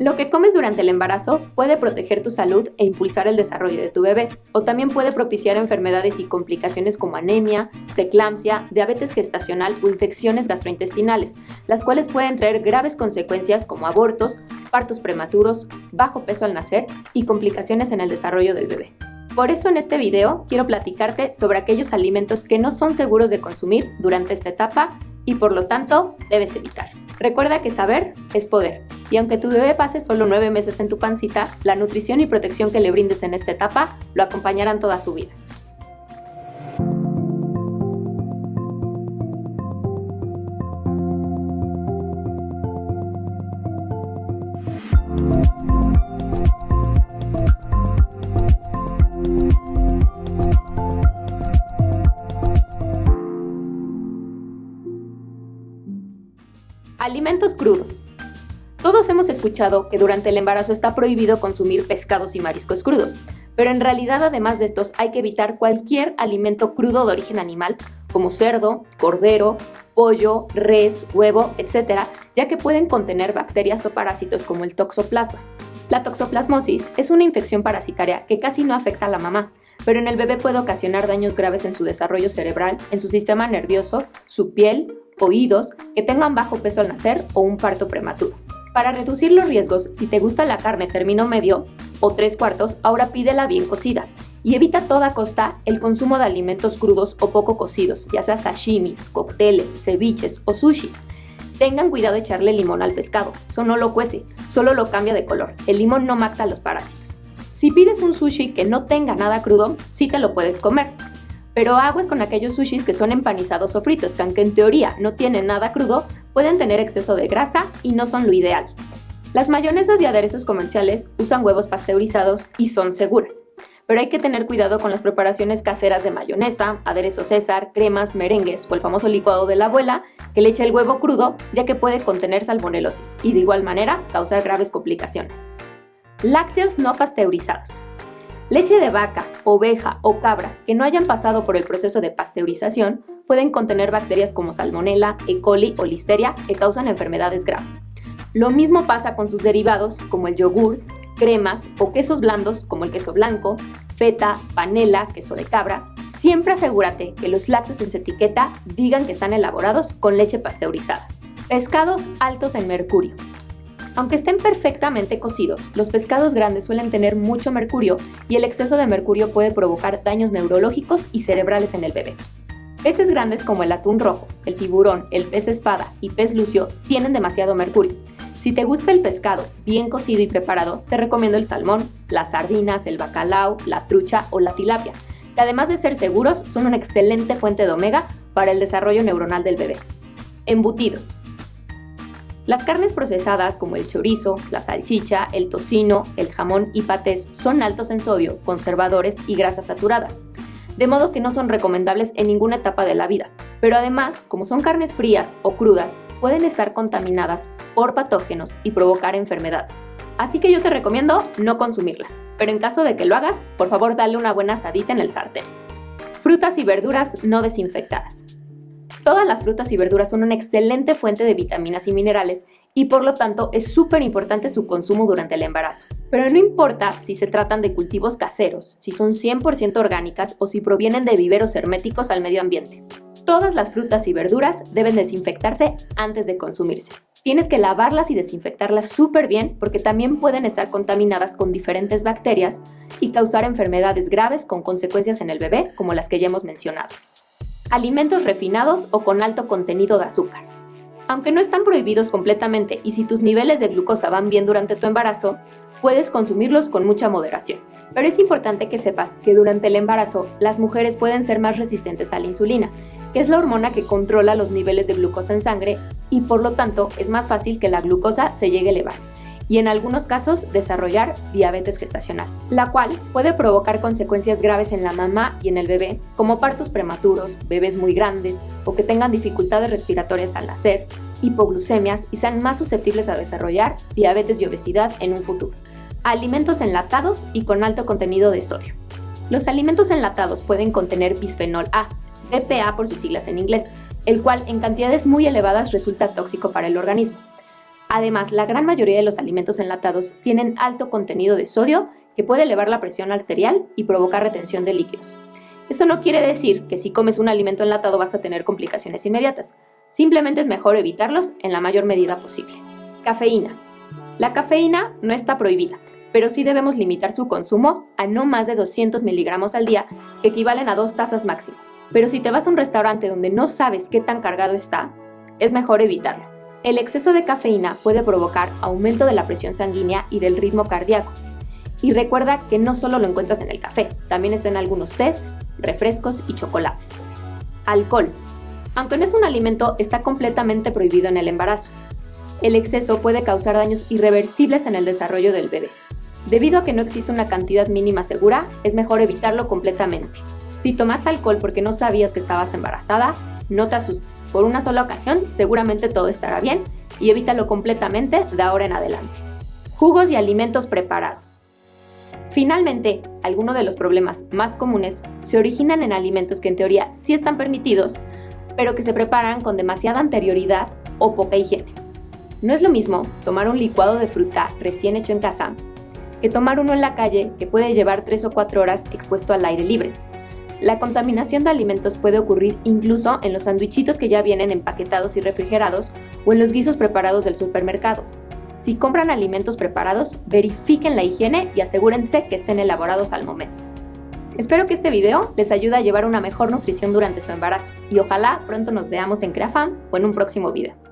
Lo que comes durante el embarazo puede proteger tu salud e impulsar el desarrollo de tu bebé, o también puede propiciar enfermedades y complicaciones como anemia, preeclampsia, diabetes gestacional o infecciones gastrointestinales, las cuales pueden traer graves consecuencias como abortos, partos prematuros, bajo peso al nacer y complicaciones en el desarrollo del bebé. Por eso en este video quiero platicarte sobre aquellos alimentos que no son seguros de consumir durante esta etapa y por lo tanto debes evitar. Recuerda que saber es poder, y aunque tu bebé pase solo 9 meses en tu pancita, la nutrición y protección que le brindes en esta etapa lo acompañarán toda su vida. Alimentos crudos. Todos hemos escuchado que durante el embarazo está prohibido consumir pescados y mariscos crudos, pero en realidad además de estos hay que evitar cualquier alimento crudo de origen animal, como cerdo, cordero, pollo, res, huevo, etc., ya que pueden contener bacterias o parásitos como el toxoplasma. La toxoplasmosis es una infección parasitaria que casi no afecta a la mamá, pero en el bebé puede ocasionar daños graves en su desarrollo cerebral, en su sistema nervioso, su piel, oídos, que tengan bajo peso al nacer o un parto prematuro. Para reducir los riesgos, si te gusta la carne término medio o 3/4, ahora pídela bien cocida y evita a toda costa el consumo de alimentos crudos o poco cocidos, ya sea sashimis, cócteles, ceviches o sushis. Tengan cuidado de echarle limón al pescado, eso no lo cuece, solo lo cambia de color. El limón no mata a los parásitos. Si pides un sushi que no tenga nada crudo, sí te lo puedes comer. Pero aguas con aquellos sushis que son empanizados o fritos, que aunque en teoría no tienen nada crudo, pueden tener exceso de grasa y no son lo ideal. Las mayonesas y aderezos comerciales usan huevos pasteurizados y son seguras, pero hay que tener cuidado con las preparaciones caseras de mayonesa, aderezo César, cremas, merengues o el famoso licuado de la abuela que le echa el huevo crudo, ya que puede contener salmonelosis y de igual manera causar graves complicaciones. Lácteos no pasteurizados. Leche de vaca, oveja o cabra que no hayan pasado por el proceso de pasteurización pueden contener bacterias como Salmonella, E. coli o Listeria que causan enfermedades graves. Lo mismo pasa con sus derivados como el yogur, cremas o quesos blandos como el queso blanco, feta, panela, queso de cabra. Siempre asegúrate que los lácteos en su etiqueta digan que están elaborados con leche pasteurizada. Pescados altos en mercurio. Aunque estén perfectamente cocidos, los pescados grandes suelen tener mucho mercurio y el exceso de mercurio puede provocar daños neurológicos y cerebrales en el bebé. Peces grandes como el atún rojo, el tiburón, el pez espada y pez lucio tienen demasiado mercurio. Si te gusta el pescado bien cocido y preparado, te recomiendo el salmón, las sardinas, el bacalao, la trucha o la tilapia, que además de ser seguros, son una excelente fuente de omega para el desarrollo neuronal del bebé. Embutidos. Las carnes procesadas como el chorizo, la salchicha, el tocino, el jamón y patés son altos en sodio, conservadores y grasas saturadas, de modo que no son recomendables en ninguna etapa de la vida. Pero además, como son carnes frías o crudas, pueden estar contaminadas por patógenos y provocar enfermedades. Así que yo te recomiendo no consumirlas, pero en caso de que lo hagas, por favor dale una buena asadita en el sartén. Frutas y verduras no desinfectadas. Todas las frutas y verduras son una excelente fuente de vitaminas y minerales y por lo tanto es súper importante su consumo durante el embarazo. Pero no importa si se tratan de cultivos caseros, si son 100% orgánicas o si provienen de viveros herméticos al medio ambiente. Todas las frutas y verduras deben desinfectarse antes de consumirse. Tienes que lavarlas y desinfectarlas súper bien porque también pueden estar contaminadas con diferentes bacterias y causar enfermedades graves con consecuencias en el bebé como las que ya hemos mencionado. Alimentos refinados o con alto contenido de azúcar. Aunque no están prohibidos completamente y si tus niveles de glucosa van bien durante tu embarazo, puedes consumirlos con mucha moderación. Pero es importante que sepas que durante el embarazo las mujeres pueden ser más resistentes a la insulina, que es la hormona que controla los niveles de glucosa en sangre y por lo tanto es más fácil que la glucosa se llegue a elevar y en algunos casos desarrollar diabetes gestacional, la cual puede provocar consecuencias graves en la mamá y en el bebé, como partos prematuros, bebés muy grandes o que tengan dificultades respiratorias al nacer, hipoglucemias y sean más susceptibles a desarrollar diabetes y obesidad en un futuro. Alimentos enlatados y con alto contenido de sodio. Los alimentos enlatados pueden contener bisfenol A, BPA por sus siglas en inglés, el cual en cantidades muy elevadas resulta tóxico para el organismo. Además, la gran mayoría de los alimentos enlatados tienen alto contenido de sodio que puede elevar la presión arterial y provocar retención de líquidos. Esto no quiere decir que si comes un alimento enlatado vas a tener complicaciones inmediatas. Simplemente es mejor evitarlos en la mayor medida posible. Cafeína. La cafeína no está prohibida, pero sí debemos limitar su consumo a no más de 200 miligramos al día, que equivalen a 2 tazas máximo. Pero si te vas a un restaurante donde no sabes qué tan cargado está, es mejor evitarlo. El exceso de cafeína puede provocar aumento de la presión sanguínea y del ritmo cardíaco. Y recuerda que no solo lo encuentras en el café, también está en algunos tés, refrescos y chocolates. Alcohol. Aunque no es un alimento, está completamente prohibido en el embarazo. El exceso puede causar daños irreversibles en el desarrollo del bebé. Debido a que no existe una cantidad mínima segura, es mejor evitarlo completamente. Si tomaste alcohol porque no sabías que estabas embarazada, no te asustes. Por una sola ocasión, seguramente todo estará bien y evítalo completamente de ahora en adelante. Jugos y alimentos preparados. Finalmente, algunos de los problemas más comunes se originan en alimentos que en teoría sí están permitidos, pero que se preparan con demasiada anterioridad o poca higiene. No es lo mismo tomar un licuado de fruta recién hecho en casa que tomar uno en la calle que puede llevar 3 o 4 horas expuesto al aire libre. La contaminación de alimentos puede ocurrir incluso en los sandwichitos que ya vienen empaquetados y refrigerados o en los guisos preparados del supermercado. Si compran alimentos preparados, verifiquen la higiene y asegúrense que estén elaborados al momento. Espero que este video les ayude a llevar una mejor nutrición durante su embarazo y ojalá pronto nos veamos en CreaFam o en un próximo video.